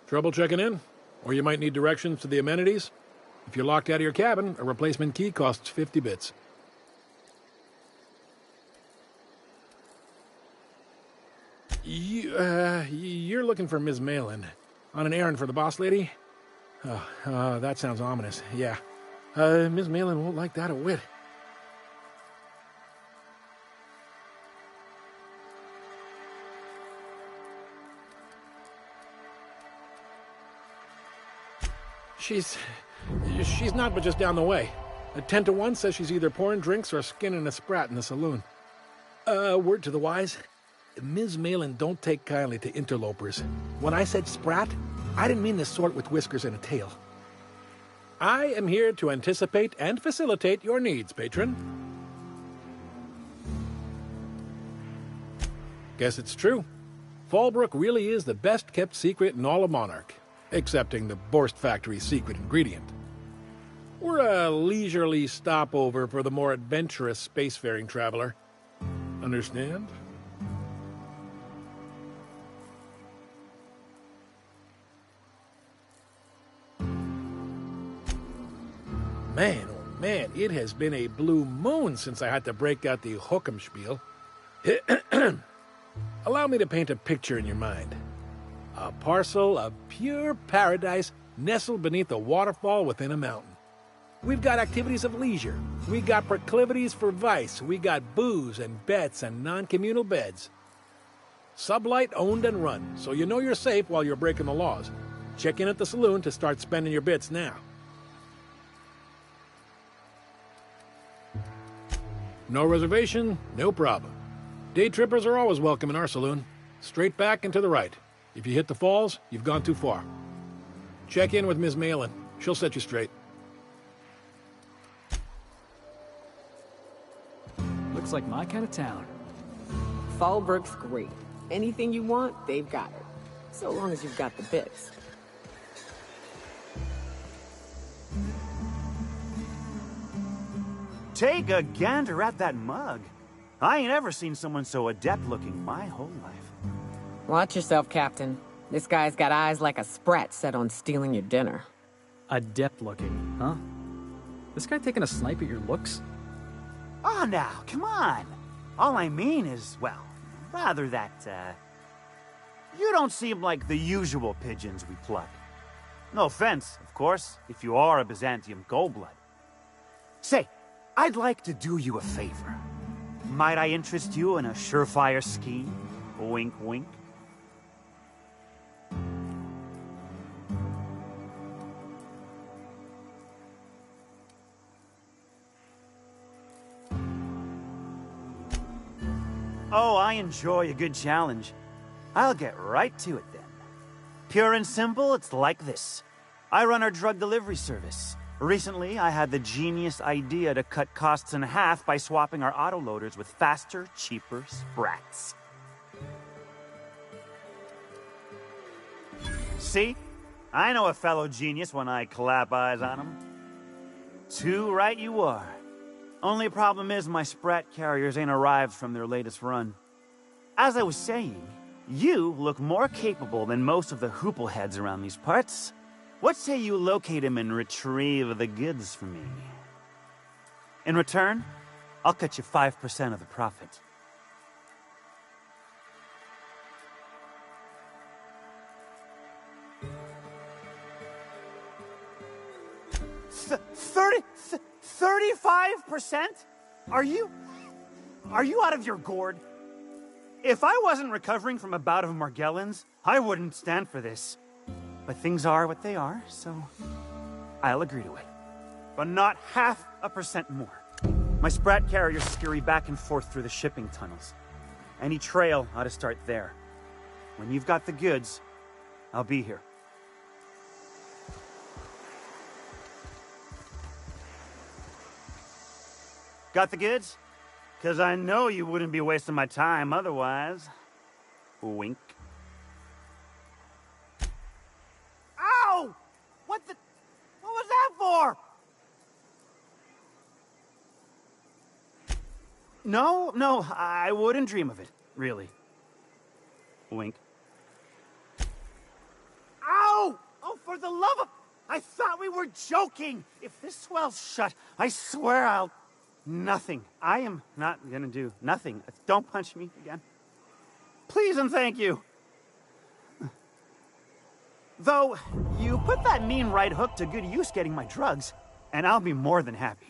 Trouble checking in? Or you might need directions to the amenities? If you're locked out of your cabin, a replacement key costs 50 bits. You're looking for Ms. Malin. On an errand for the boss lady? That sounds ominous, yeah. Ms. Malin won't like that a whit. She's not but just down the way. A 10 to 1 says she's either pouring drinks or skinning a sprat in the saloon. Word to the wise, Ms. Malin don't take kindly to interlopers. When I said sprat, I didn't mean the sort with whiskers and a tail. I am here to anticipate and facilitate your needs, patron. Guess it's true. Fallbrook really is the best-kept secret in all of Monarch, excepting the Borst Factory's secret ingredient. We're a leisurely stopover for the more adventurous spacefaring traveler. Understand? Man, oh man, it has been a blue moon since I had to break out the Hookem-spiel. Allow me to paint a picture in your mind. A parcel of pure paradise nestled beneath a waterfall within a mountain. We've got activities of leisure. We got proclivities for vice. We got booze and bets and non-communal beds. Sublight owned and run, so you know you're safe while you're breaking the laws. Check in at the saloon to start spending your bits now. No reservation, no problem. Day trippers are always welcome in our saloon. Straight back and to the right. If you hit the falls, you've gone too far. Check in with Ms. Malin. She'll set you straight. Looks like my kind of town. Fallbrook's great. Anything you want, they've got it. So long as you've got the bits. Take a gander at that mug. I ain't ever seen someone so adept-looking my whole life. Watch yourself, Captain. This guy's got eyes like a sprat set on stealing your dinner. Adept looking, huh? This guy taking a snipe at your looks? Oh, now, come on. All I mean is, well, rather that, you don't seem like the usual pigeons we pluck. No offense, of course, if you are a Byzantium Goldblood. Say, I'd like to do you a favor. Might I interest you in a surefire scheme? Wink, wink. Oh, I enjoy a good challenge. I'll get right to it then. Pure and simple, it's like this. I run our drug delivery service. Recently, I had the genius idea to cut costs in half by swapping our autoloaders with faster, cheaper sprats. See? I know a fellow genius when I clap eyes on him. Too right you are. Only problem is my sprat carriers ain't arrived from their latest run. As I was saying, you look more capable than most of the hoople heads around these parts. What say you locate him and retrieve the goods for me? In return, I'll cut you 5% of the profit. Th 35%? Are you out of your gourd? If I wasn't recovering from a bout of Margellans, I wouldn't stand for this. But things are what they are, so I'll agree to it. But not 0.5% more. My sprat carriers scurry back and forth through the shipping tunnels. Any trail ought to start there. When you've got the goods, I'll be here. Got the goods? 'Cause I know you wouldn't be wasting my time otherwise. Wink. Ow! What was that for? No, I wouldn't dream of it, really. Wink. Ow! love of... I thought we were joking! If this swell's shut, I swear I'll... Nothing. I am not gonna do nothing. Don't punch me again. Please and thank you. Though, you put that mean right hook to good use getting my drugs, and I'll be more than happy.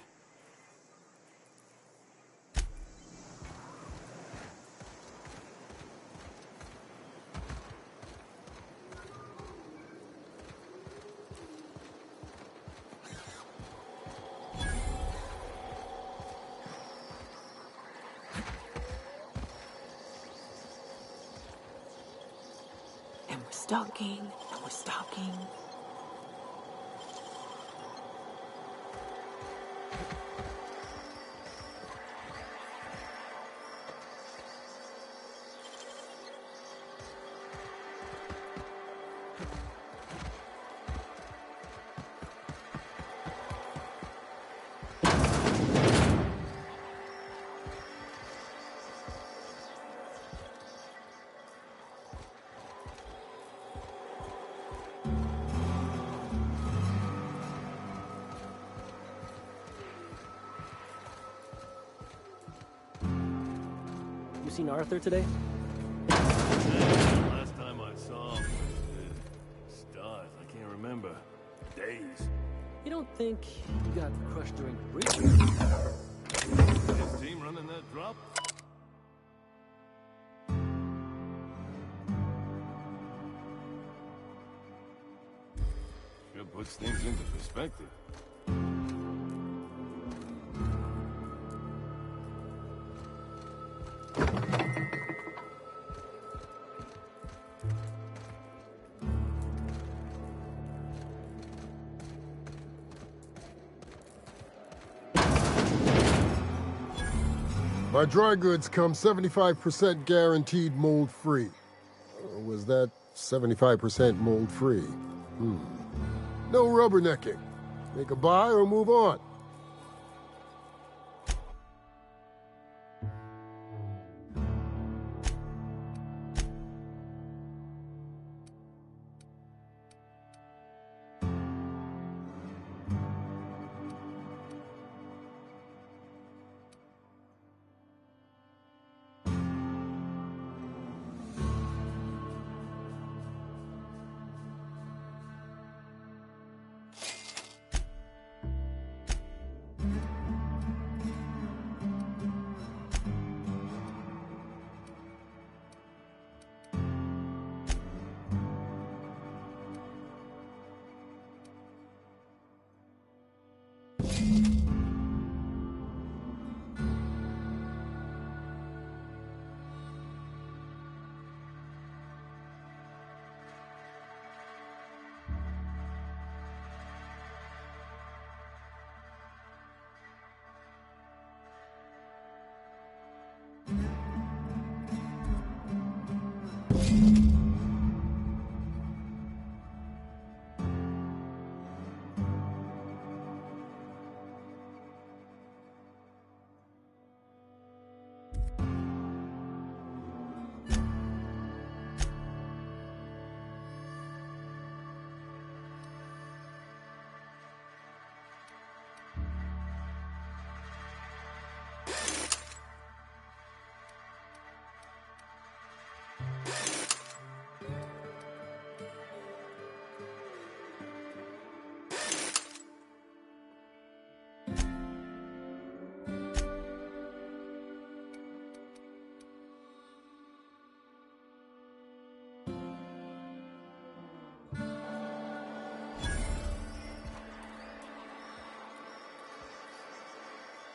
And we're stalking, and we're stalking. You seen Arthur today? Last time I saw him, stars, I can't remember. Days. You don't think you got crushed during the breach? His team running that drop? Sure puts things into perspective. My dry goods come 75% guaranteed mold-free. Was that 75% mold-free? No rubbernecking. Make a buy or move on.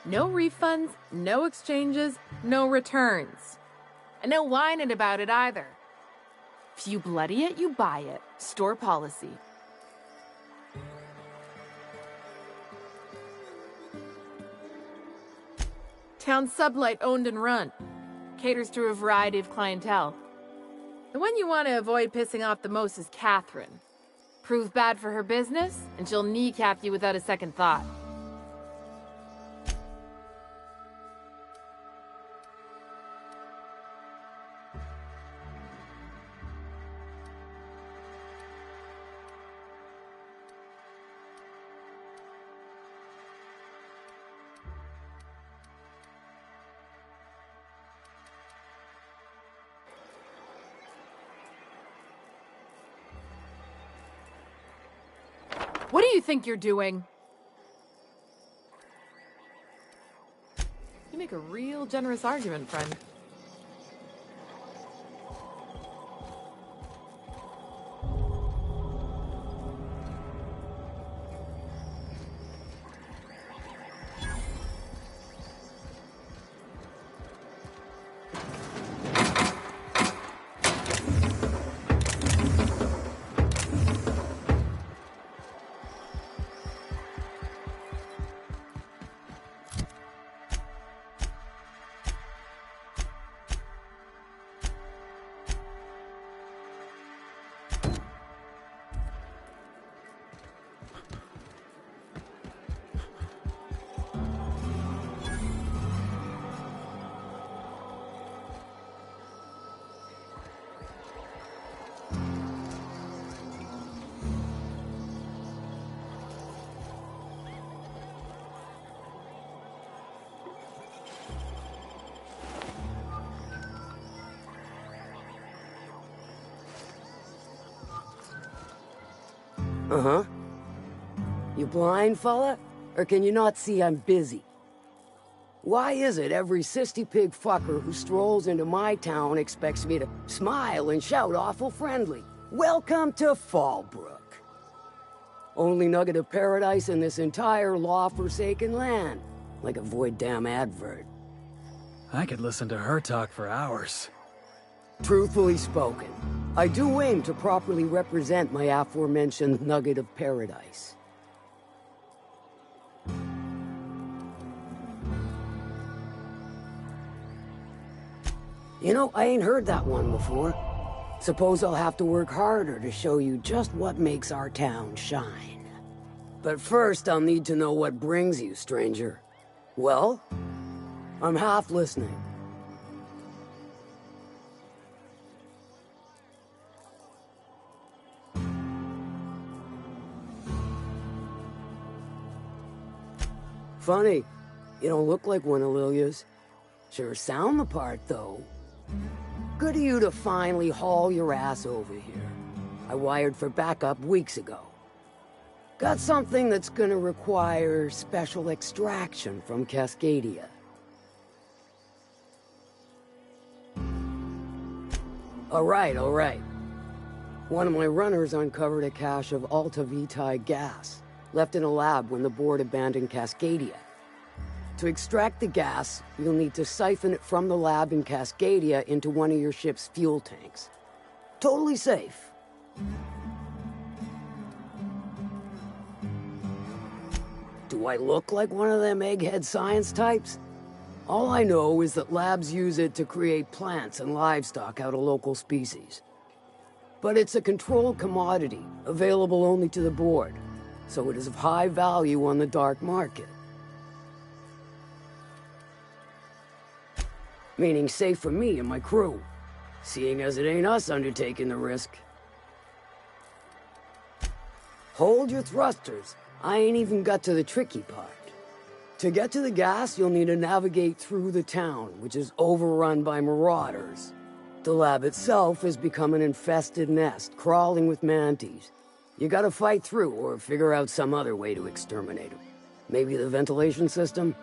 No refunds, no exchanges, no returns. And no whining about it either. If you bloody it, you buy it. Store policy. Town Sublight owned and run. Caters to a variety of clientele. The one you want to avoid pissing off the most is Catherine. Prove bad for her business, and she'll kneecap you without a second thought. What do you think you're doing? You make a real generous argument, friend. Uh-huh. You blind, fella? Or can you not see I'm busy? Why is it every sissy pig fucker who strolls into my town expects me to smile and shout awful friendly? Welcome to Fallbrook. Only nugget of paradise in this entire law-forsaken land. Like a void damn advert. I could listen to her talk for hours. Truthfully spoken, I do aim to properly represent my aforementioned nugget of paradise. You know, I ain't heard that one before. Suppose I'll have to work harder to show you just what makes our town shine. But first, I'll need to know what brings you, stranger. Well, I'm half listening. Funny, you don't look like one of Lilia's. Sure sound the part, though. Good of you to finally haul your ass over here. I wired for backup weeks ago. Got something that's gonna require special extraction from Cascadia. All right. One of my runners uncovered a cache of Alta Vitae gas, left in a lab when the board abandoned Cascadia. To extract the gas, you'll need to siphon it from the lab in Cascadia into one of your ship's fuel tanks. Totally safe. Do I look like one of them egghead science types? All I know is that labs use it to create plants and livestock out of local species. But it's a controlled commodity, available only to the board, so it is of high value on the dark market. Meaning safe for me and my crew, seeing as it ain't us undertaking the risk. Hold your thrusters. I ain't even got to the tricky part. To get to the gas, you'll need to navigate through the town, which is overrun by marauders. The lab itself has become an infested nest, crawling with manties. You gotta fight through or figure out some other way to exterminate them. Maybe the ventilation system?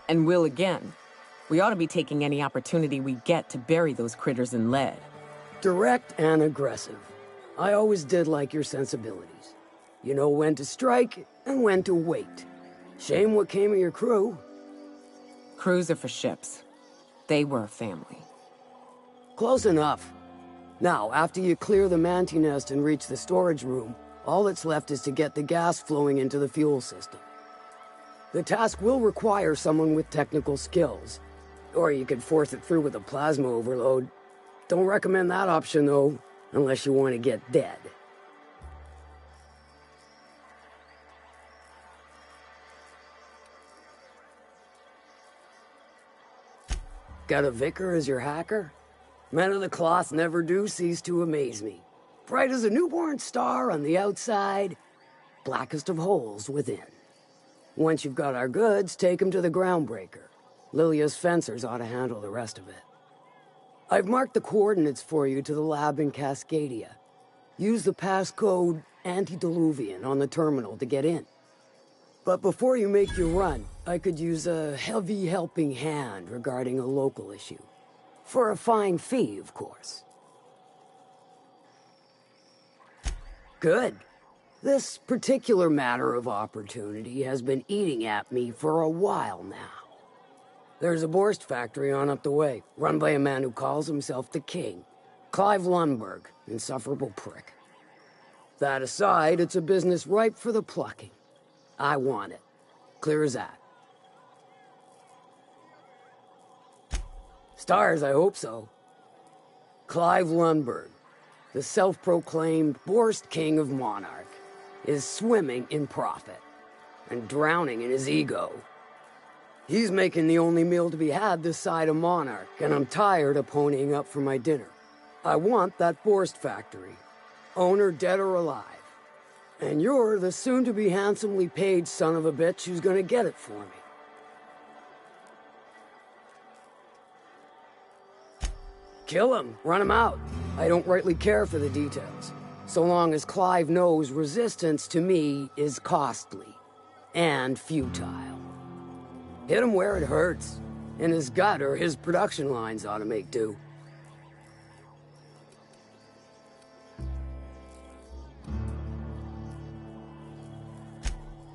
And will again. We ought to be taking any opportunity we get to bury those critters in lead. Direct and aggressive. I always did like your sensibilities. You know when to strike and when to wait. Shame what came of your crew. Crews are for ships. They were a family. Close enough. Now, after you clear the mantis nest and reach the storage room, all that's left is to get the gas flowing into the fuel system. The task will require someone with technical skills. Or you could force it through with a plasma overload. Don't recommend that option, though, unless you want to get dead. Got a vicar as your hacker? Men of the cloth never do cease to amaze me. Bright as a newborn star on the outside, blackest of holes within. Once you've got our goods, take them to the groundbreaker. Lilia's fencers ought to handle the rest of it. I've marked the coordinates for you to the lab in Cascadia. Use the passcode Antediluvian on the terminal to get in. But before you make your run, I could use a heavy helping hand regarding a local issue. For a fine fee, of course. Good. This particular matter of opportunity has been eating at me for a while now. There's a Borst factory on up the way, run by a man who calls himself the King. Clive Lundberg, insufferable prick. That aside, it's a business ripe for the plucking. I want it. Clear as that. Stars, I hope so. Clive Lundberg, the self-proclaimed Borst King of Monarch, is swimming in profit and drowning in his ego. He's making the only meal to be had this side of Monarch, and I'm tired of ponying up for my dinner. I want that Borst factory, owner dead or alive. And you're the soon-to-be handsomely paid son of a bitch who's gonna get it for me. Kill him, run him out. I don't rightly care for the details, so long as Clive knows resistance to me is costly and futile. Hit him where it hurts. In his gut, or his production lines ought to make do.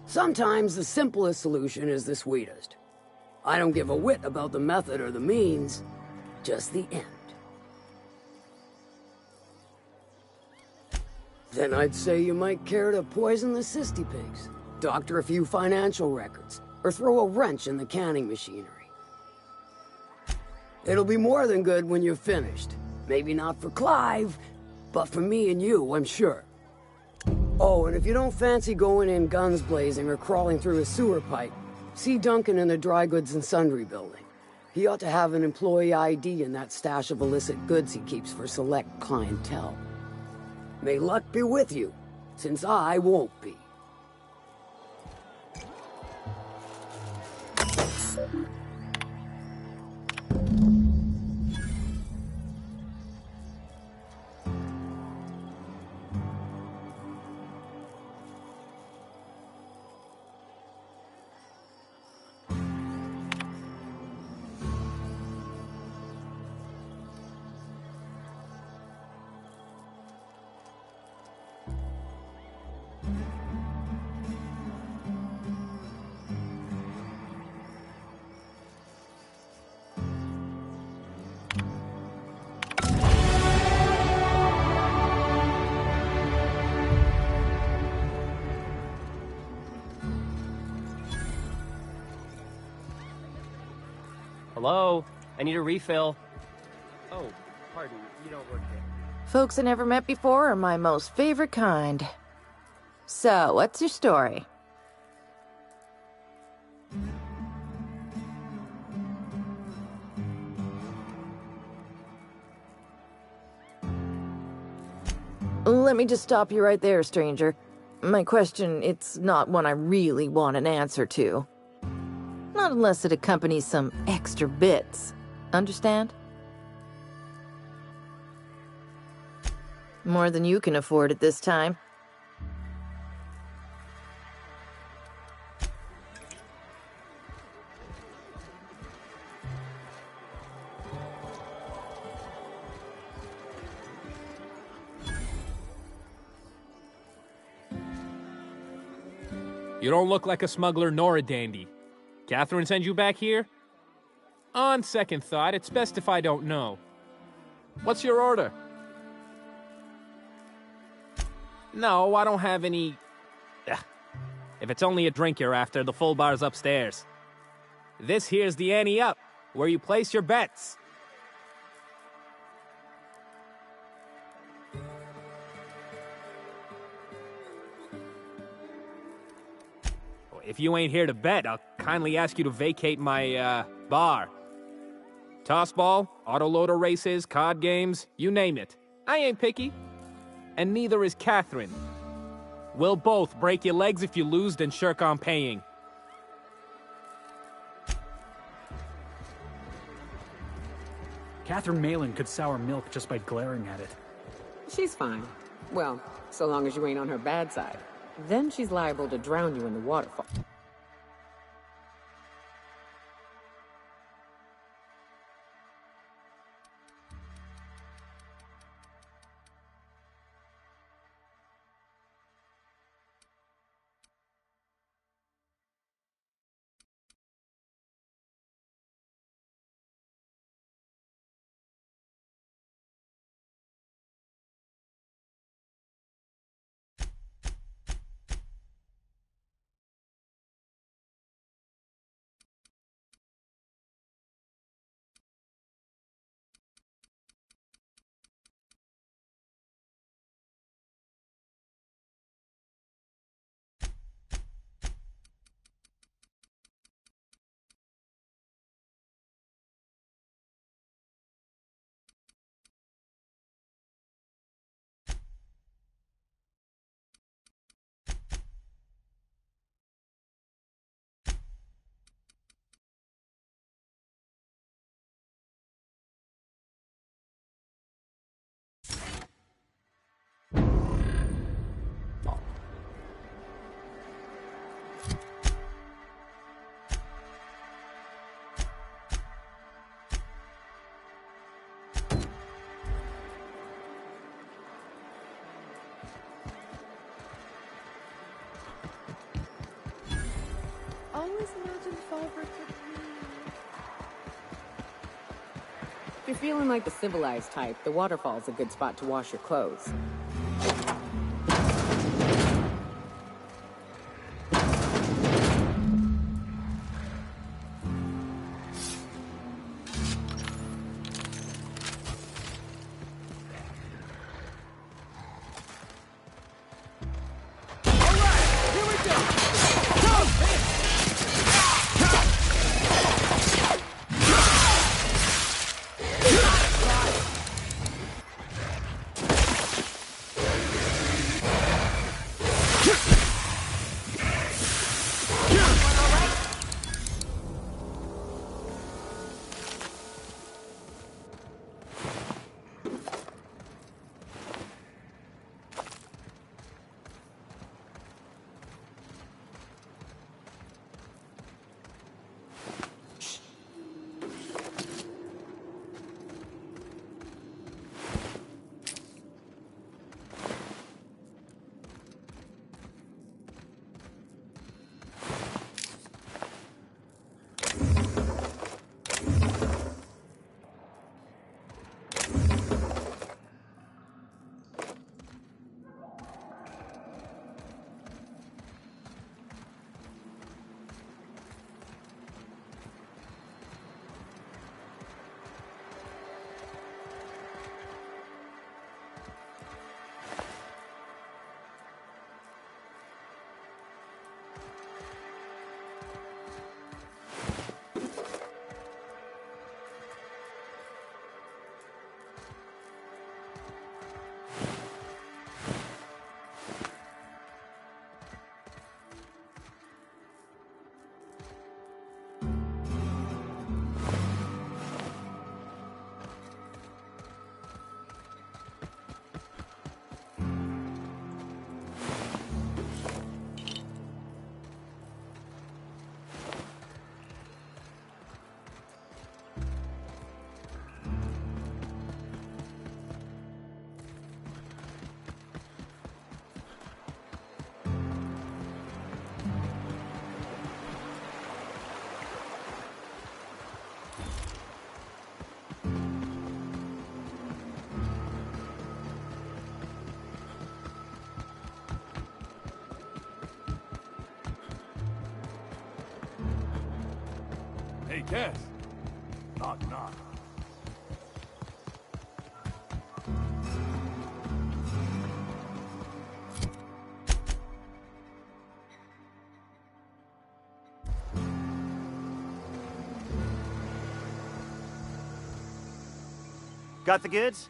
Sometimes the simplest solution is the sweetest. I don't give a whit about the method or the means, just the end. Then I'd say you might care to poison the cysty pigs, doctor a few financial records, or throw a wrench in the canning machinery. It'll be more than good when you're finished. Maybe not for Clive, but for me and you, I'm sure. Oh, and if you don't fancy going in guns blazing or crawling through a sewer pipe, see Duncan in the Dry Goods and Sundry building. He ought to have an employee ID in that stash of illicit goods he keeps for select clientele. May luck be with you, since I won't be. Hello? I need a refill. Oh, pardon. You don't work here. Folks I never met before are my most favorite kind. So, what's your story? Let me just stop you right there, stranger. My question, it's not one I really want an answer to. Not unless it accompanies some extra bits. Understand? More than you can afford at this time. You don't look like a smuggler nor a dandy. Catherine send you back here? On second thought, it's best if I don't know. What's your order? No, I don't have any... Ugh. If it's only a drink you're after, the full bar's upstairs. This here's the ante up, where you place your bets. If you ain't here to bet, I'll kindly ask you to vacate my, bar. Tossball, autoloader races, card games, you name it. I ain't picky. And neither is Catherine. We'll both break your legs if you lose, then shirk on paying. Catherine Malin could sour milk just by glaring at it. She's fine. Well, so long as you ain't on her bad side. Then she's liable to drown you in the waterfall. Always imagined Falbert could be... If you're feeling like the civilized type, the waterfall's a good spot to wash your clothes. Hey, Cass. Knock, knock. Got the goods?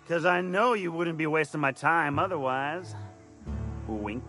Because I know you wouldn't be wasting my time otherwise. Wink.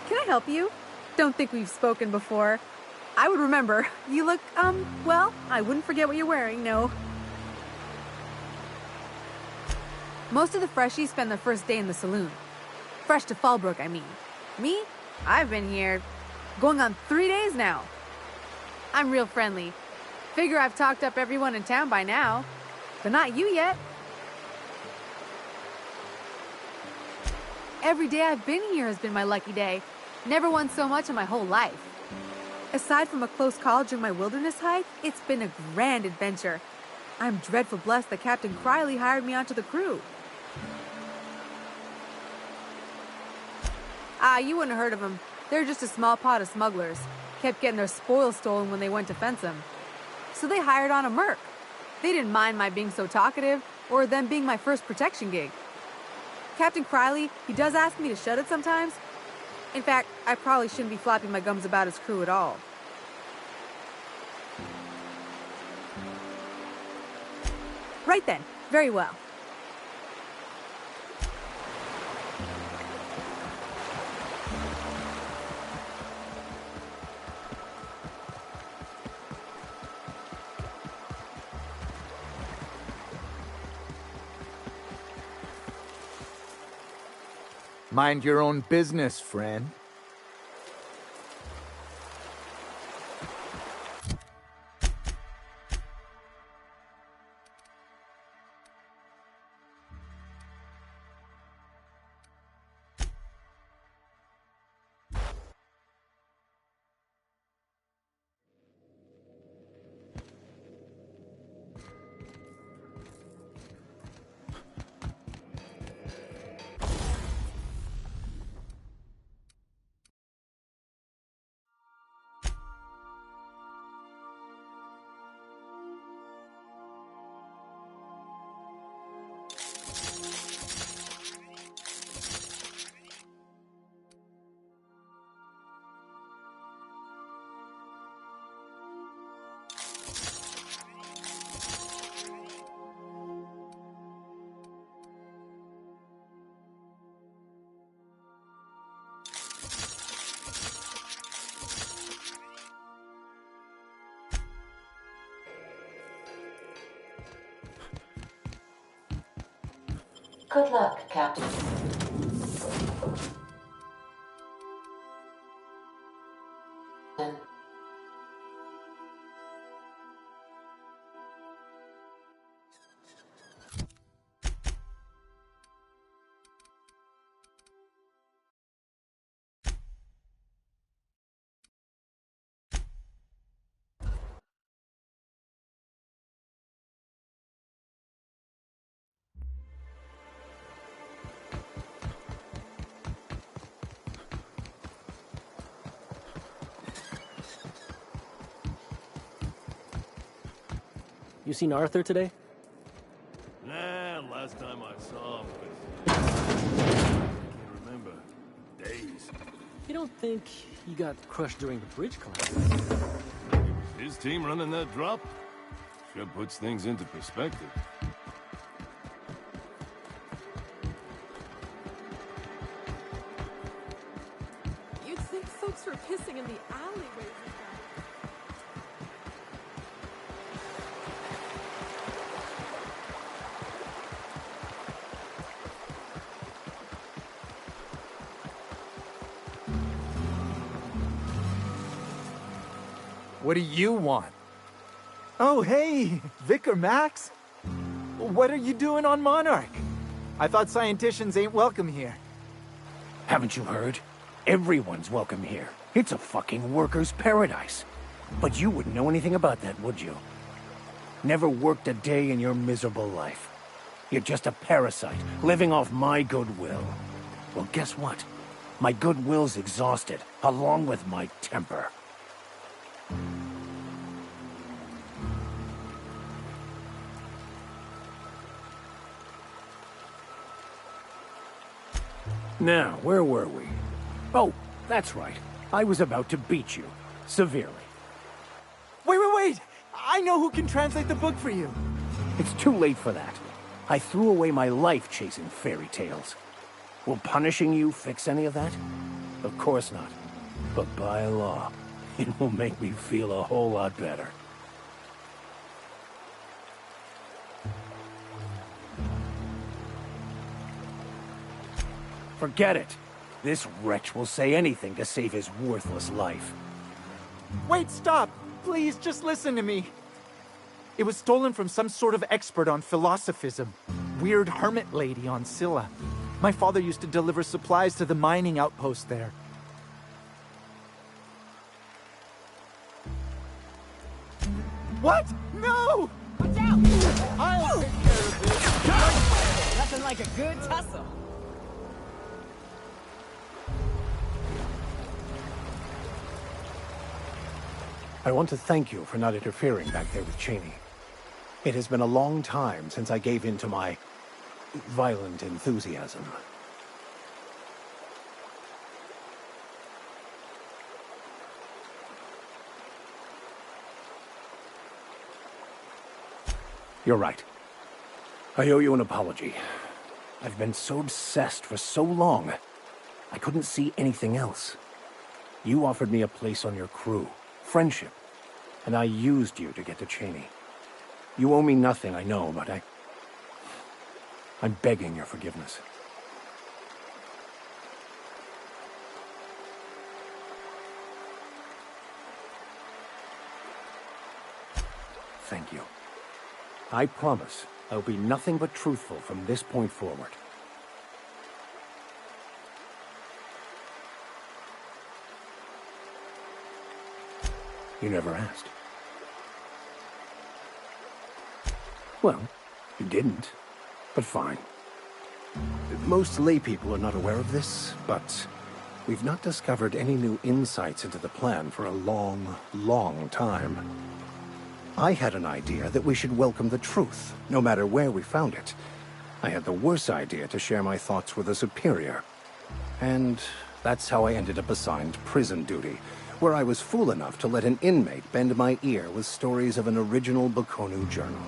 Can I help you? Don't think we've spoken before. I would remember. You look, well, I wouldn't forget what you're wearing, no. Most of the freshies spend their first day in the saloon. Fresh to Fallbrook, I mean. Me? I've been here going on 3 days now. I'm real friendly. Figure I've talked up everyone in town by now. But not you yet. Every day I've been here has been my lucky day. Never won so much in my whole life. Aside from a close call during my wilderness hike, it's been a grand adventure. I'm dreadful blessed that Captain Criley hired me onto the crew. You wouldn't have heard of them. They're just a small pot of smugglers. Kept getting their spoils stolen when they went to fence them. So they hired on a merc. They didn't mind my being so talkative, or them being my first protection gig. Captain Criley, he does ask me to shut it sometimes. In fact, I probably shouldn't be flapping my gums about his crew at all. Right then. Very well. Mind your own business, friend. Good luck, Captain. You seen Arthur today? Nah, last time I saw him was... I can't remember. Days. You don't think he got crushed during the bridge collapse? His team running that drop? Sure puts things into perspective. You'd think folks were pissing in the alleyways. What do you want? Oh, hey, Vicar Max. What are you doing on Monarch? I thought scienticians ain't welcome here. Haven't you heard? Everyone's welcome here. It's a fucking worker's paradise. But you wouldn't know anything about that, would you? Never worked a day in your miserable life. You're just a parasite, living off my goodwill. Well, guess what? My goodwill's exhausted, along with my temper. Now, where were we? Oh, that's right. I was about to beat you. Severely. Wait! I know who can translate the book for you. It's too late for that. I threw away my life chasing fairy tales. Will punishing you fix any of that? Of course not. But by law, it will make me feel a whole lot better. Forget it. This wretch will say anything to save his worthless life. Wait, stop! Please, just listen to me. It was stolen from some sort of expert on philosophism. Weird hermit lady on Scylla. My father used to deliver supplies to the mining outpost there. What? No! Watch out! I'll take care of this. Nothing like a good tussle. I want to thank you for not interfering back there with Cheney. It has been a long time since I gave in to my violent enthusiasm. You're right. I owe you an apology. I've been so obsessed for so long, I couldn't see anything else. You offered me a place on your crew, friendship, and I used you to get to Cheney. You owe me nothing, I know, but I'm begging your forgiveness. Thank you. I promise I'll be nothing but truthful from this point forward. You never asked. Well, you didn't, but fine. Most laypeople are not aware of this, but we've not discovered any new insights into the plan for a long, long time. I had an idea that we should welcome the truth, no matter where we found it. I had the worse idea to share my thoughts with a superior. And that's how I ended up assigned prison duty, where I was fool enough to let an inmate bend my ear with stories of an original Bokonu journal.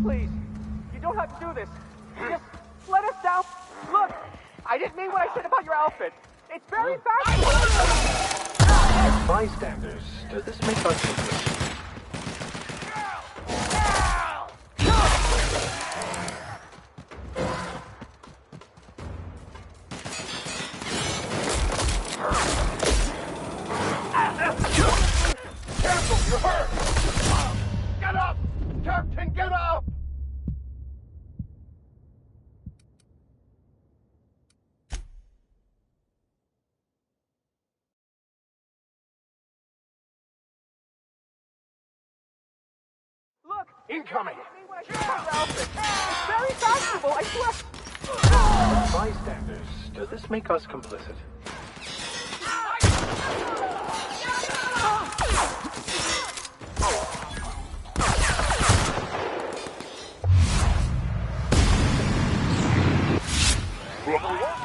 Please, you don't have to do this. Just let us I didn't mean what I said about your outfit. It's very fashionable. As bystanders, does this make us complicit? Careful, you're hurt! Get up! Captain, get up! Look! Incoming! It's very fashionable, I swear! As bystanders, does this make us complicit?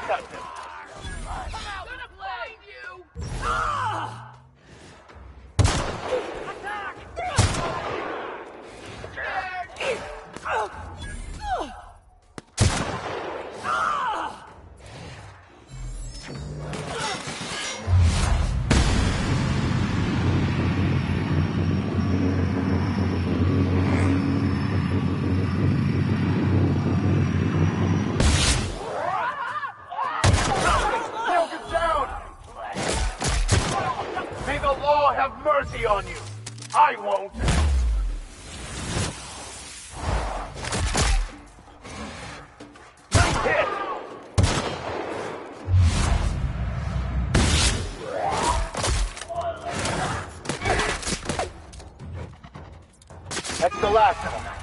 Captain! May the law have mercy on you. I won't. Nice hit. That's the last of them.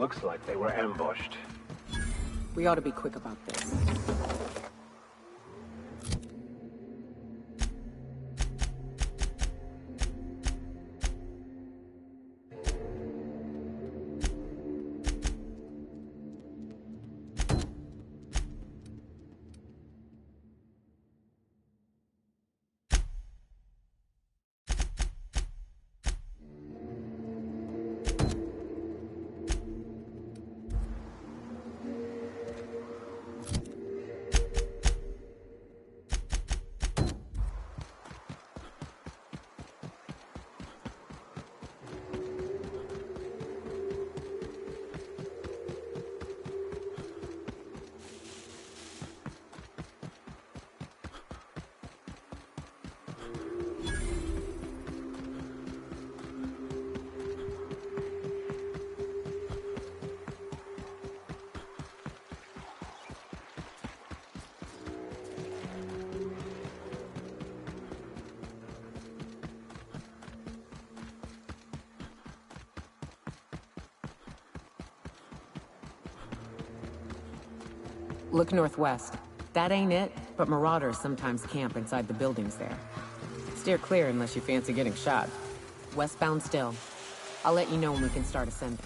Looks like they were ambushed. We ought to be quick about this. Look northwest. That ain't it, but marauders sometimes camp inside the buildings there. Steer clear unless you fancy getting shot. Westbound still. I'll let you know when we can start ascending.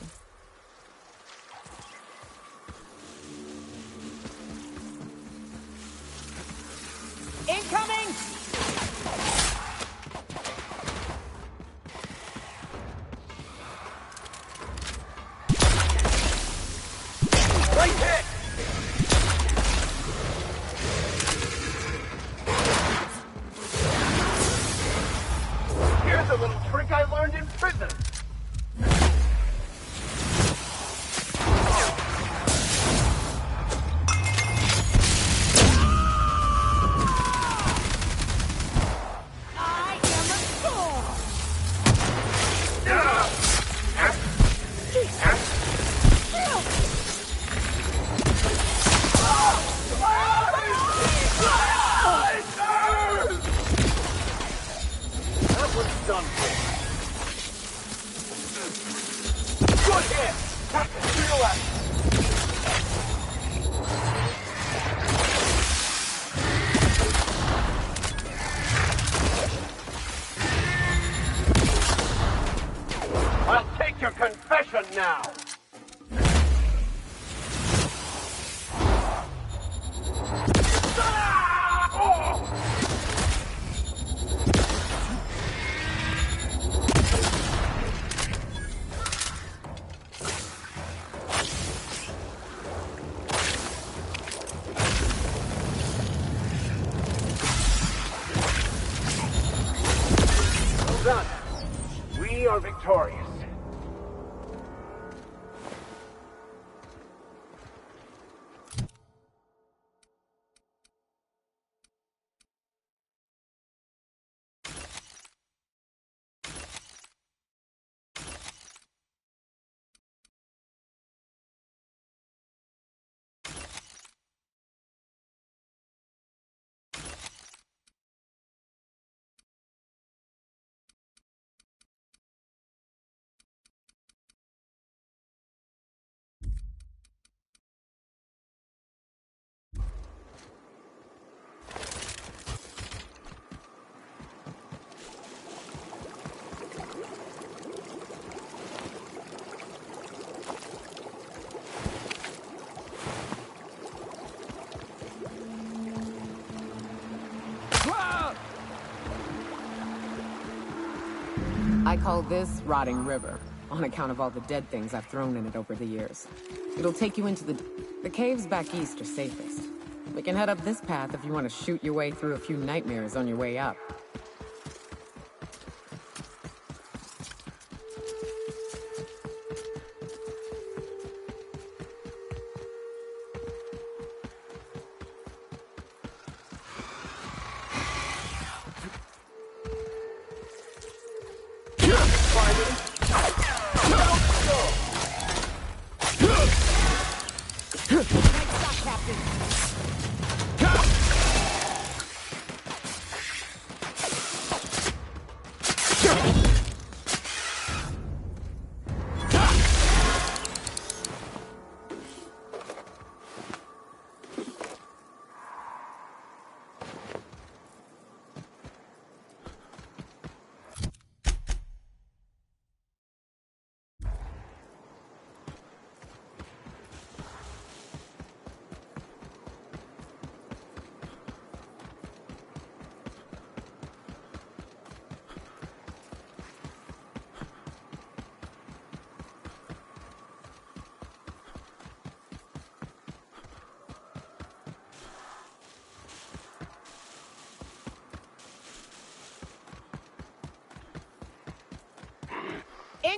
Incoming! Right hit! Here's a little trick I learned in prison. I'll take your confession now. Well done. We are victorious. I call this Rotting River, on account of all the dead things I've thrown in it over the years. It'll take you into the caves back east are safest. We can head up this path if you want to shoot your way through a few nightmares on your way up.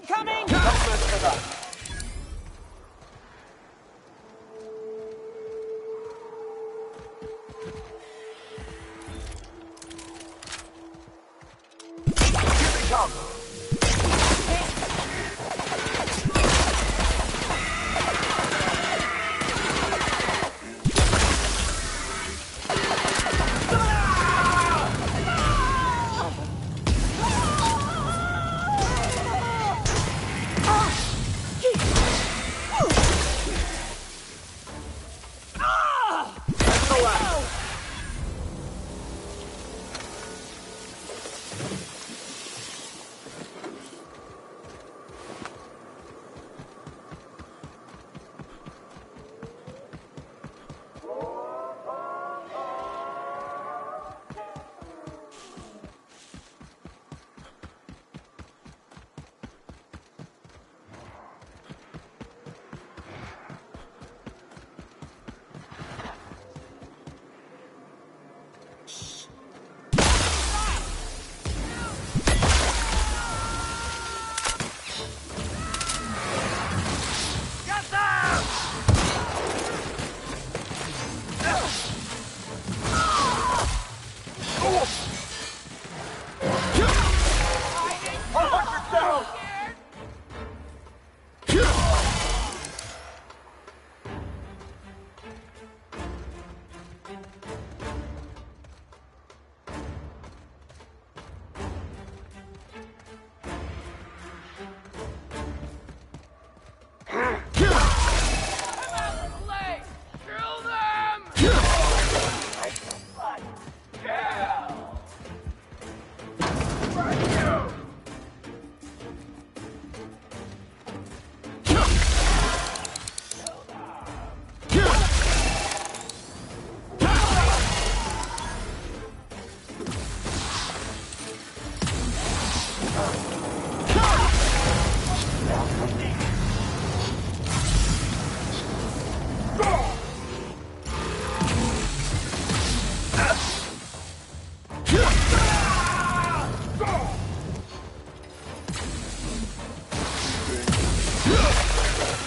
Incoming!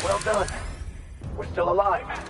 Well done. We're still alive.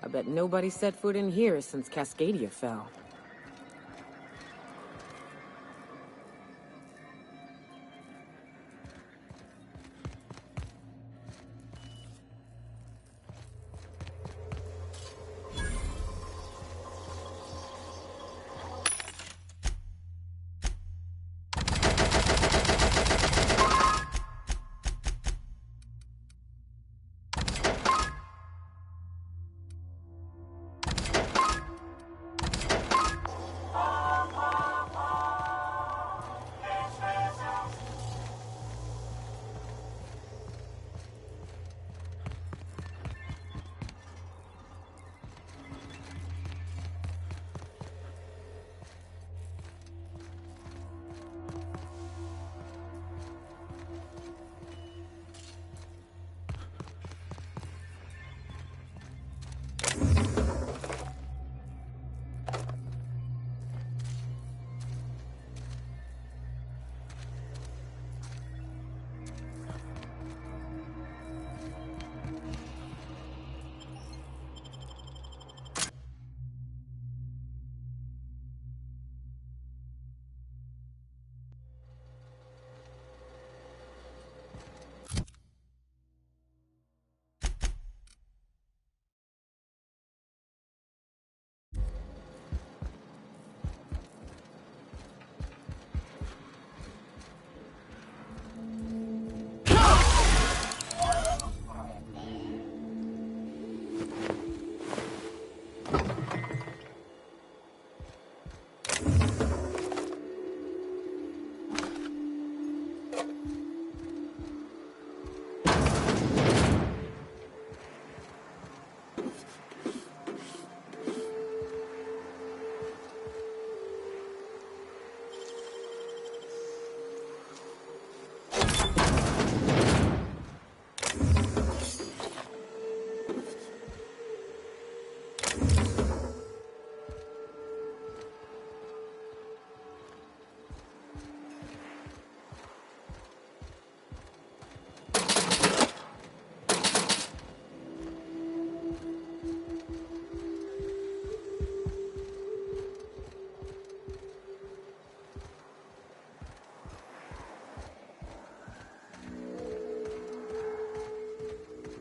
I bet nobody set foot in here since Cascadia fell.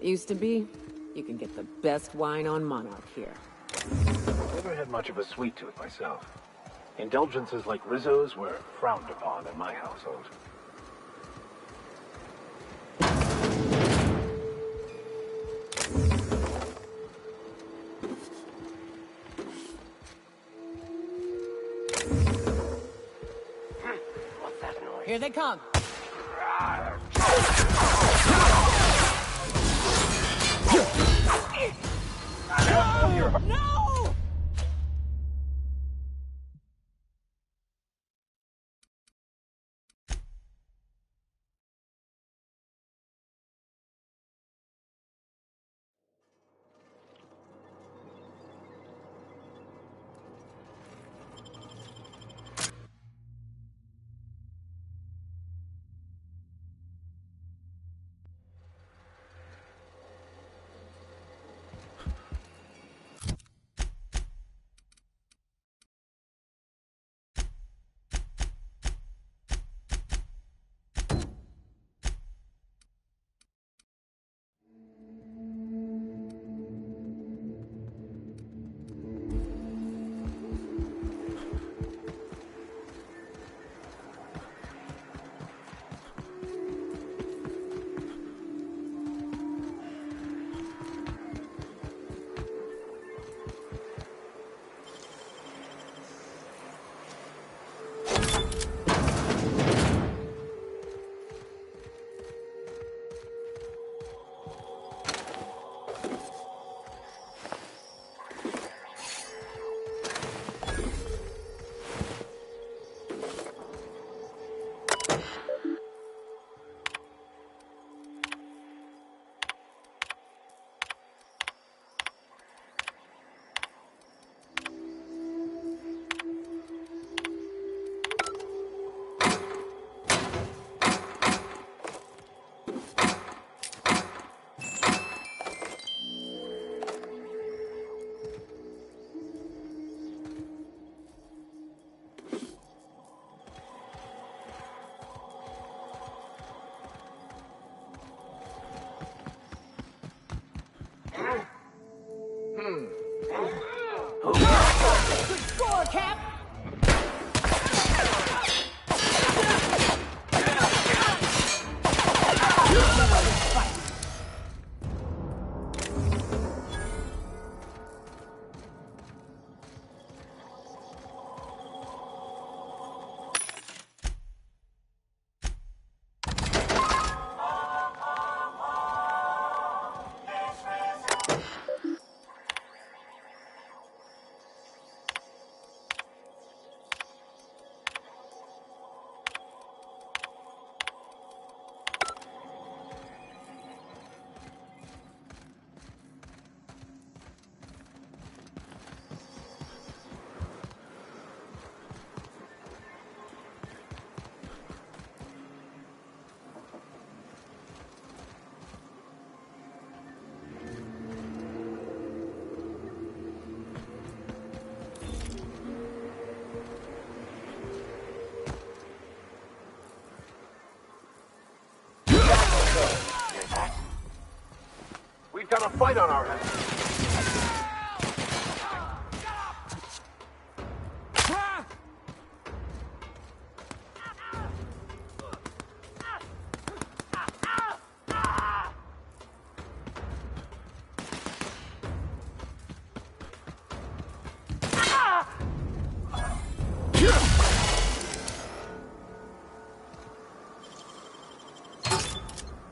Used to be, you can get the best wine on Monarch here. Never had much of a sweet tooth myself. Indulgences like Rizzo's were frowned upon in my household. What's that noise? Here they come. No! Good score, Cap! We've got a fight on our hands.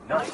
Nice.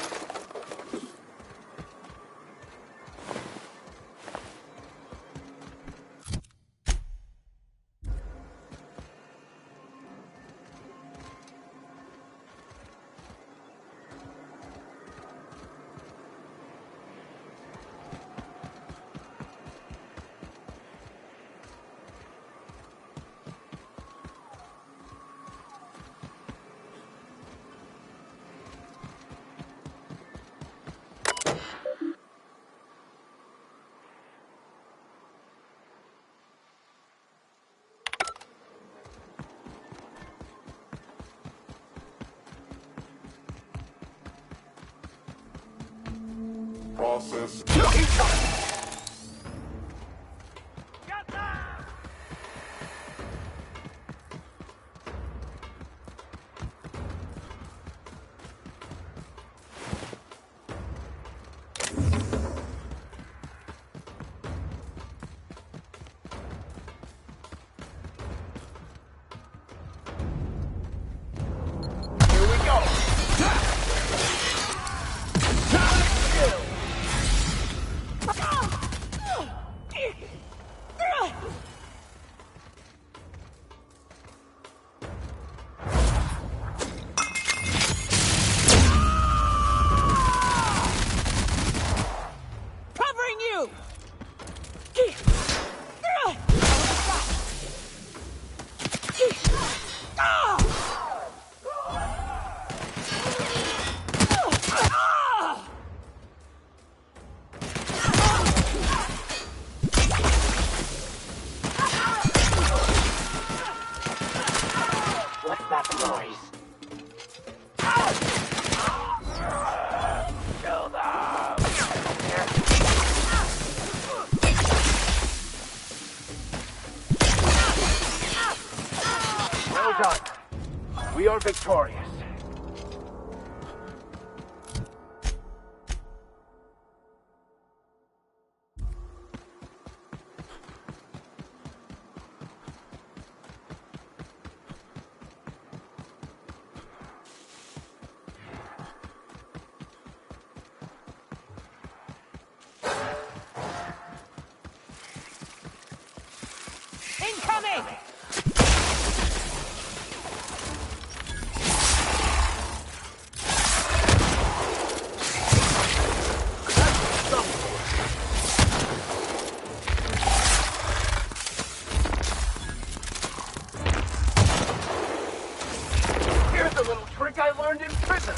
process. What's that noise? Kill them! Well done. We are victorious. Incoming! Here's a little trick I learned in prison.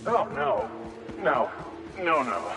Oh, no. No. No, no.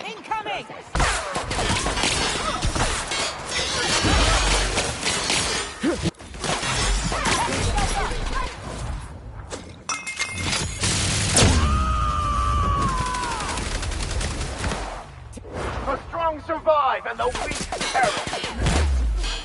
Incoming! The strong survive and the weak perish.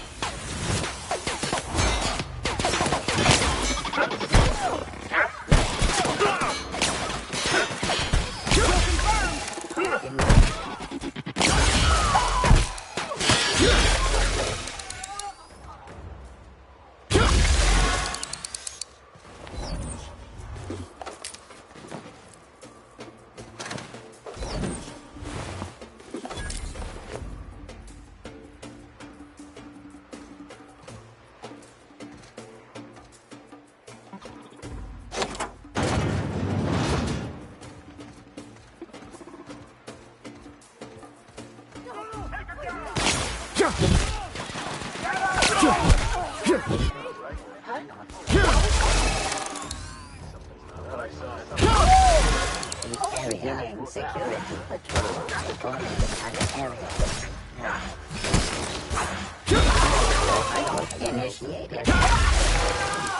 Area security patrol reporting an area. Initiated.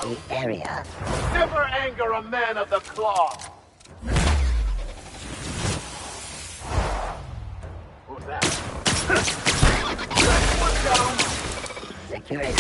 The area. Never anger a man of the cloth! Who's that? Security.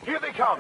Here they come!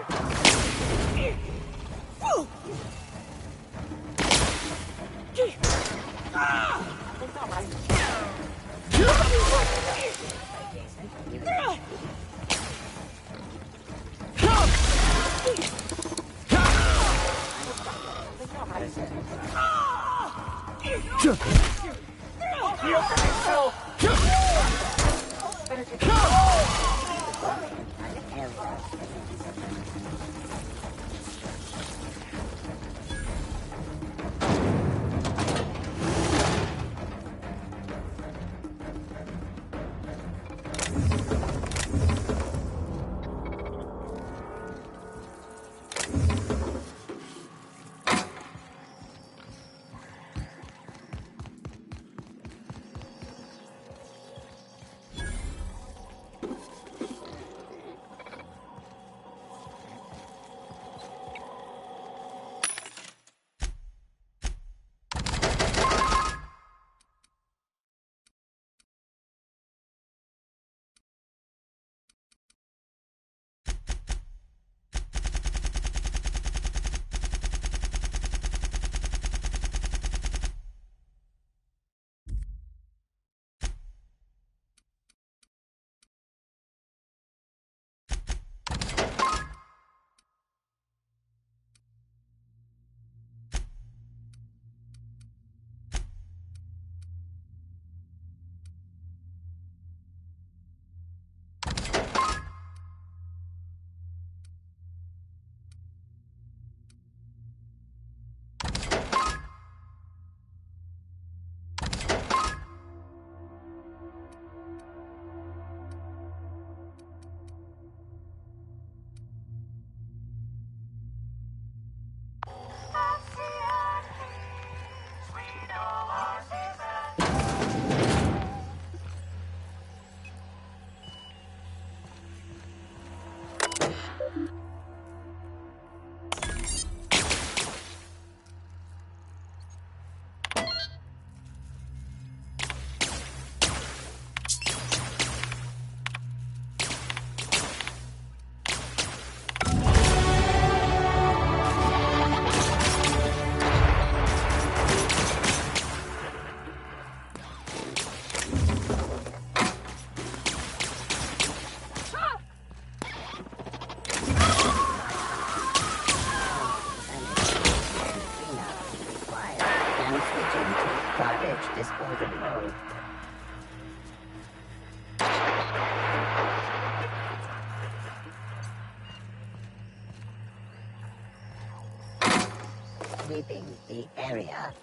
the area.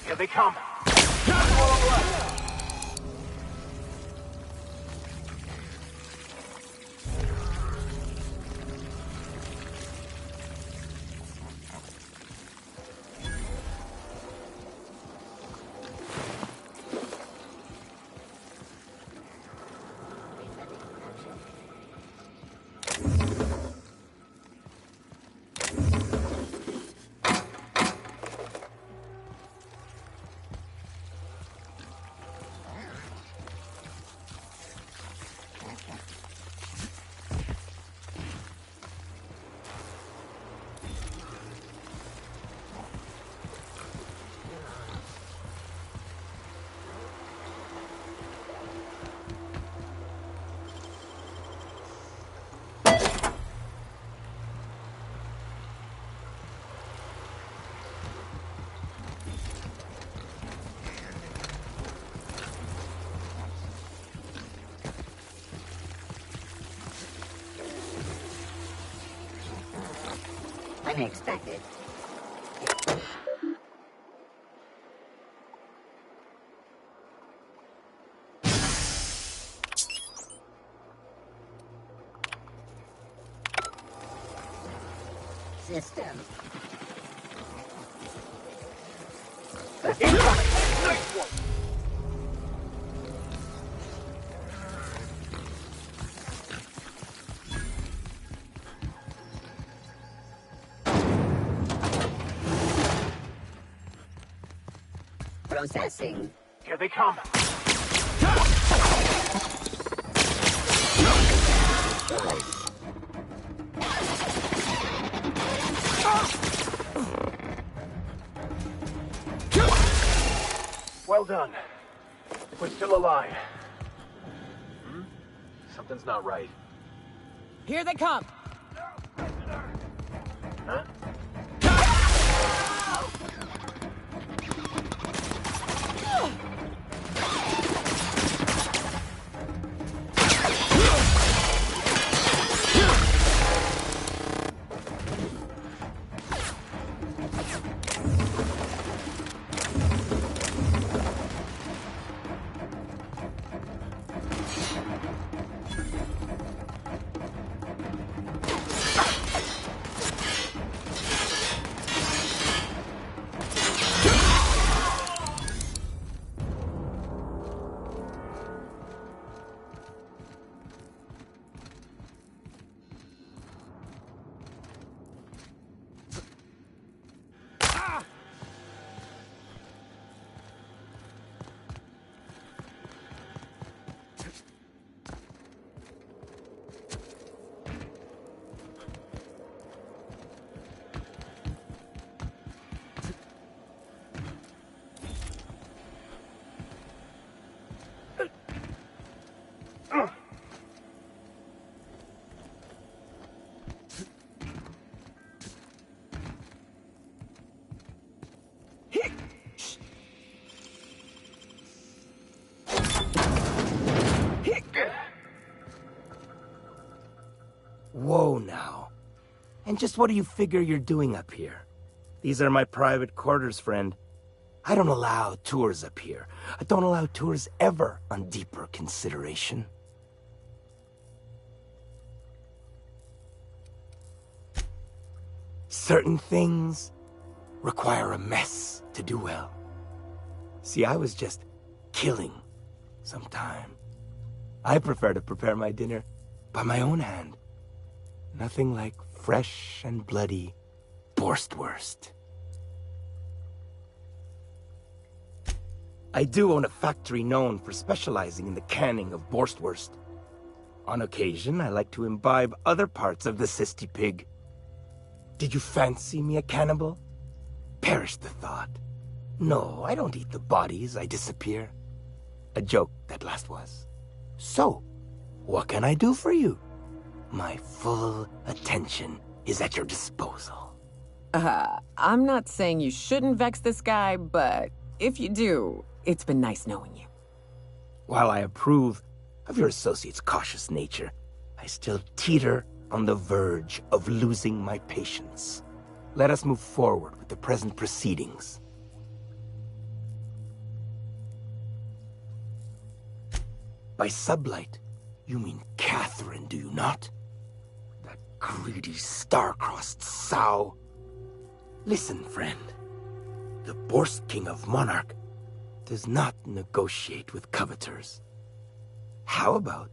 Here they come. Unexpected. System. Processing. Here they come. Well done. We're still alive. Something's not right. Here they come. Huh? Whoa now. And just what do you figure you're doing up here? These are my private quarters, friend. I don't allow tours up here. I don't allow tours ever on deeper consideration. Certain things require a mess to do well. See, I was just killing some time. I prefer to prepare my dinner by my own hand. Nothing like fresh and bloody Borstwurst. I do own a factory known for specializing in the canning of Borstwurst. On occasion, I like to imbibe other parts of the Sisty Pig. Did you fancy me a cannibal? Perish the thought. No, I don't eat the bodies, I disappear. A joke, that last was. So, what can I do for you? My full attention is at your disposal. I'm not saying you shouldn't vex this guy, but if you do, it's been nice knowing you. While I approve of your associate's cautious nature, I still teeter on the verge of losing my patience. Let us move forward with the present proceedings. By sublight, you mean Catherine, do you not? That greedy, star-crossed sow. Listen, friend. The Borst King of Monarch does not negotiate with coveters. How about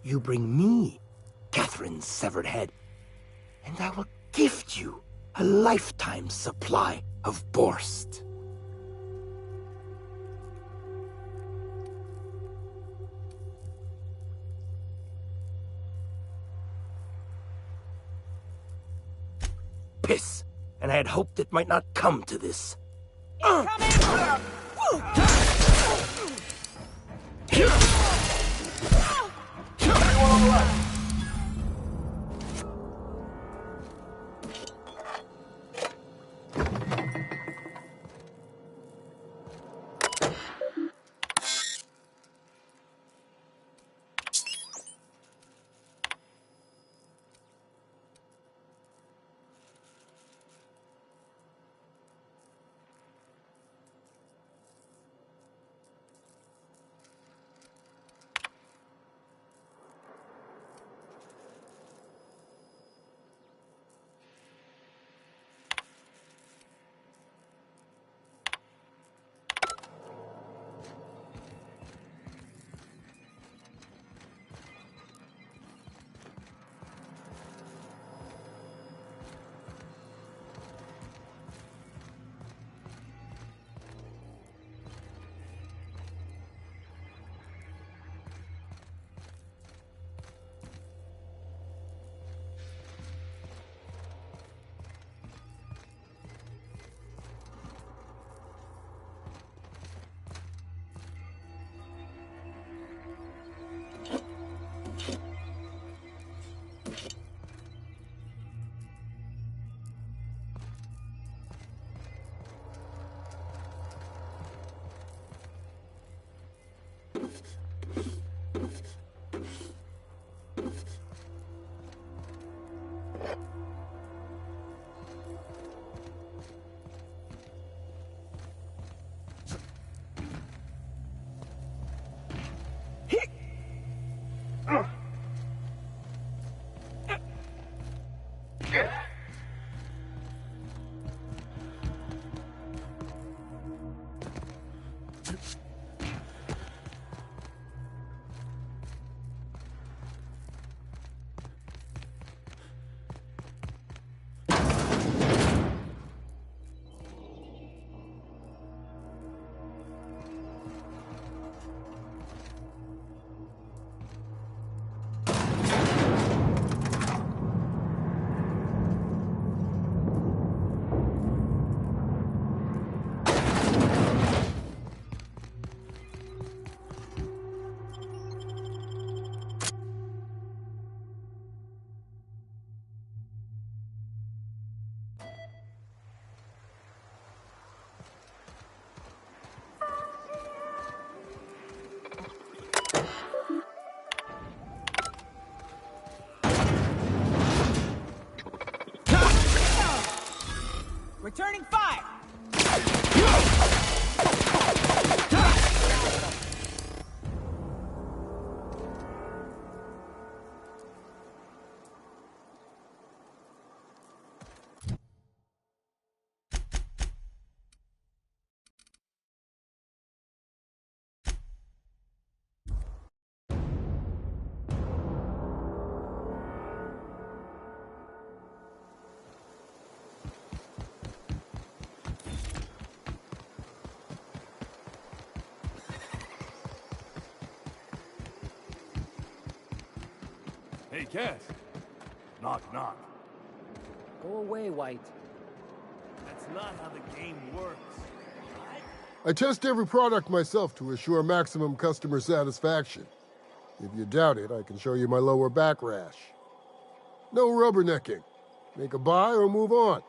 you bring me Catherine's severed head, and I will gift you a lifetime supply of Borst. Piss, and I had hoped it might not come to this. Returning fire! Hey, Cass. Knock, knock. Go away, White. That's not how the game works. I test every product myself to assure maximum customer satisfaction. If you doubt it, I can show you my lower back rash. No rubbernecking. Make a buy or move on.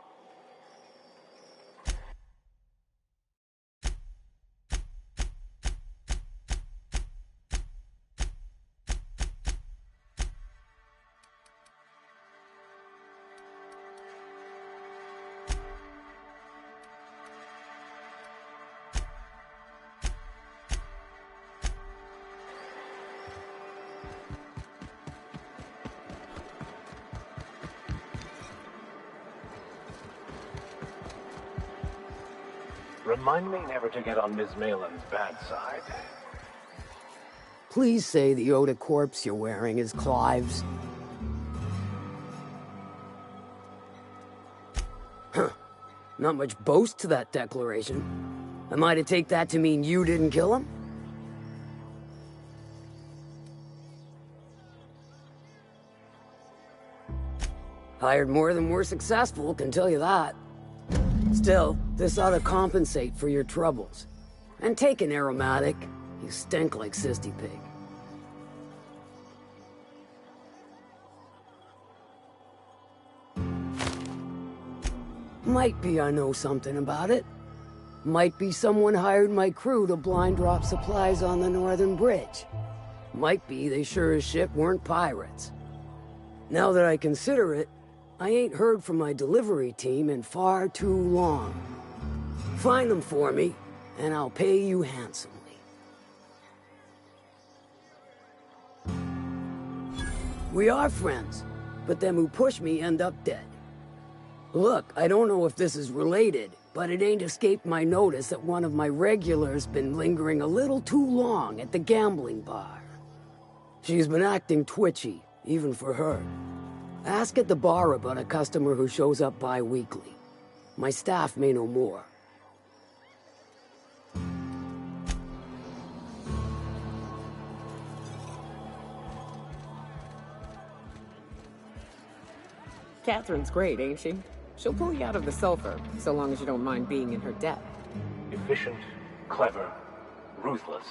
Remind me never to get on Ms. Malin's bad side. Please say the Oda corpse you're wearing is Clive's. Huh. Not much boast to that declaration. Am I to take that to mean you didn't kill him? Hired more than we're successful, can tell you that. Still, this ought to compensate for your troubles. And take an aromatic. You stink like Sisty Pig. Might be I know something about it. Might be someone hired my crew to blind drop supplies on the Northern Bridge. Might be they sure as shit weren't pirates. Now that I consider it, I ain't heard from my delivery team in far too long. Find them for me, and I'll pay you handsomely. We are friends, but them who push me end up dead. Look, I don't know if this is related, but it ain't escaped my notice that one of my regulars been lingering a little too long at the gambling bar. She's been acting twitchy, even for her. Ask at the bar about a customer who shows up bi-weekly. My staff may know more. Catherine's great, ain't she? She'll pull you out of the sulfur, so long as you don't mind being in her debt. Efficient, clever, ruthless.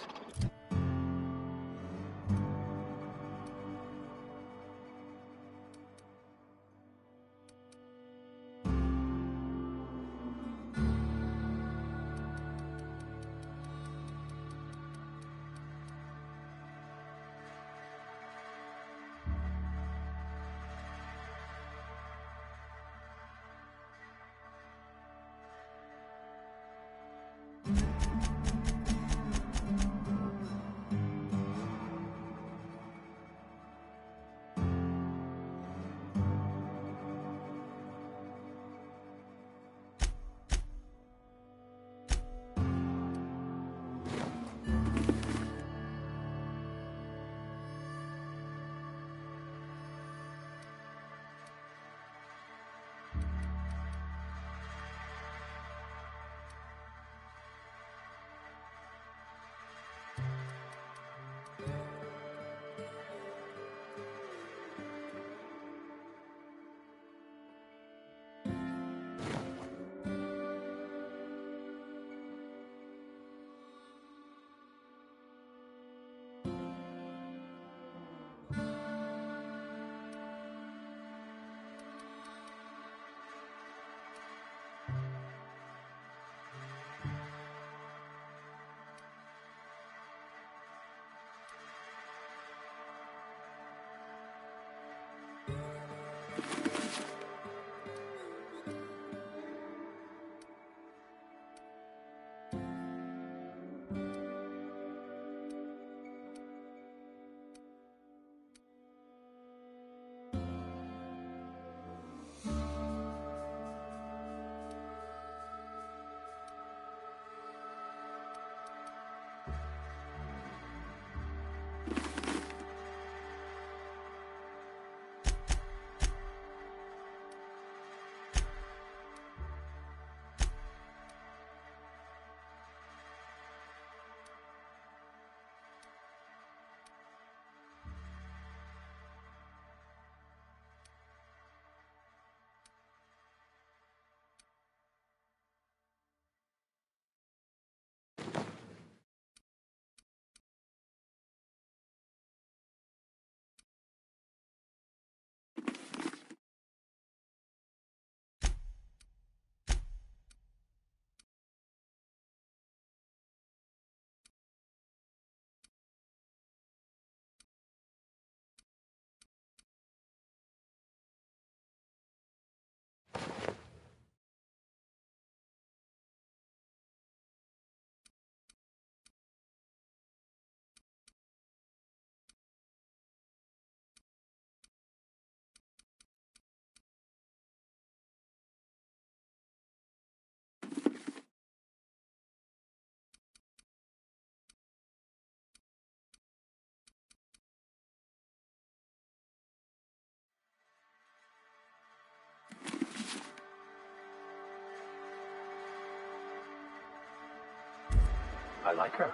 I like her.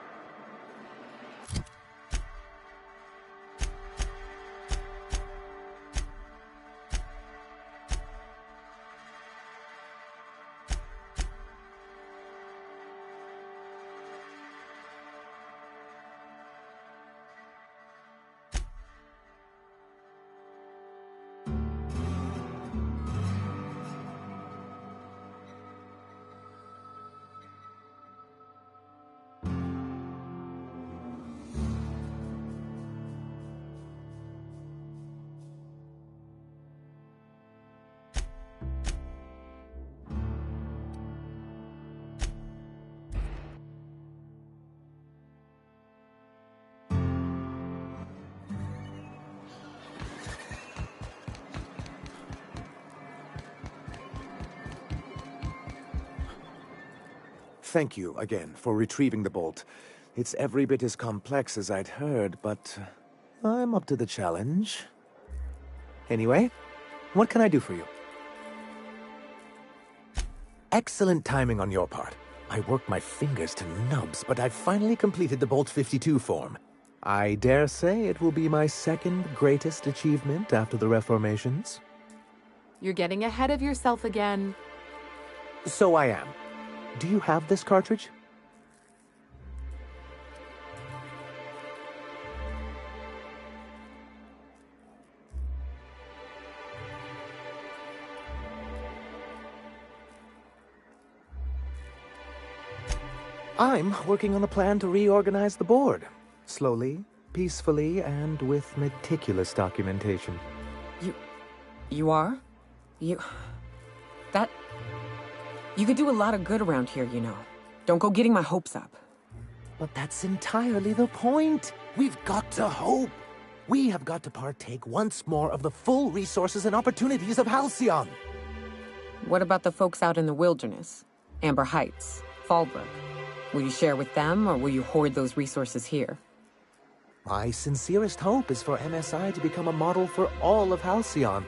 Thank you again for retrieving the bolt. It's every bit as complex as I'd heard, but I'm up to the challenge. Anyway, what can I do for you? Excellent timing on your part. I worked my fingers to nubs, but I've finally completed the Bolt 52 form. I dare say it will be my second greatest achievement after the Reformations. You're getting ahead of yourself again. So I am. Do you have this cartridge? I'm working on a plan to reorganize the board. Slowly, peacefully, and with meticulous documentation. You are? You could do a lot of good around here, you know. Don't go getting my hopes up. But that's entirely the point. We've got to hope. We have got to partake once more of the full resources and opportunities of Halcyon. What about the folks out in the wilderness? Amber Heights, Fallbrook. Will you share with them, or will you hoard those resources here? My sincerest hope is for MSI to become a model for all of Halcyon.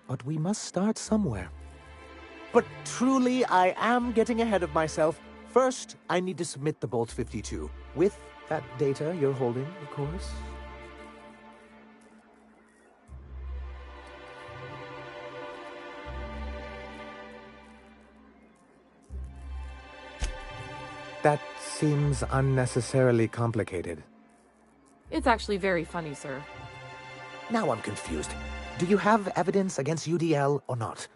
But we must start somewhere. But truly, I am getting ahead of myself. First, I need to submit the Bolt 52. With that data you're holding, of course. That seems unnecessarily complicated. It's actually very funny, sir. Now I'm confused. Do you have evidence against UDL or not?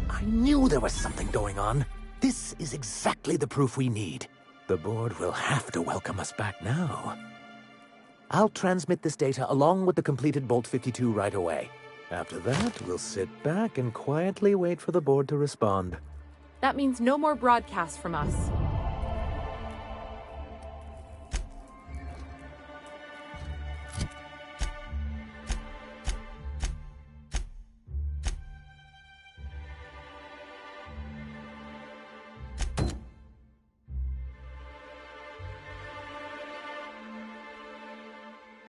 I knew there was something going on. This is exactly the proof we need. The board will have to welcome us back now. I'll transmit this data along with the completed Bolt 52 right away. After that, we'll sit back and quietly wait for the board to respond. That means no more broadcasts from us.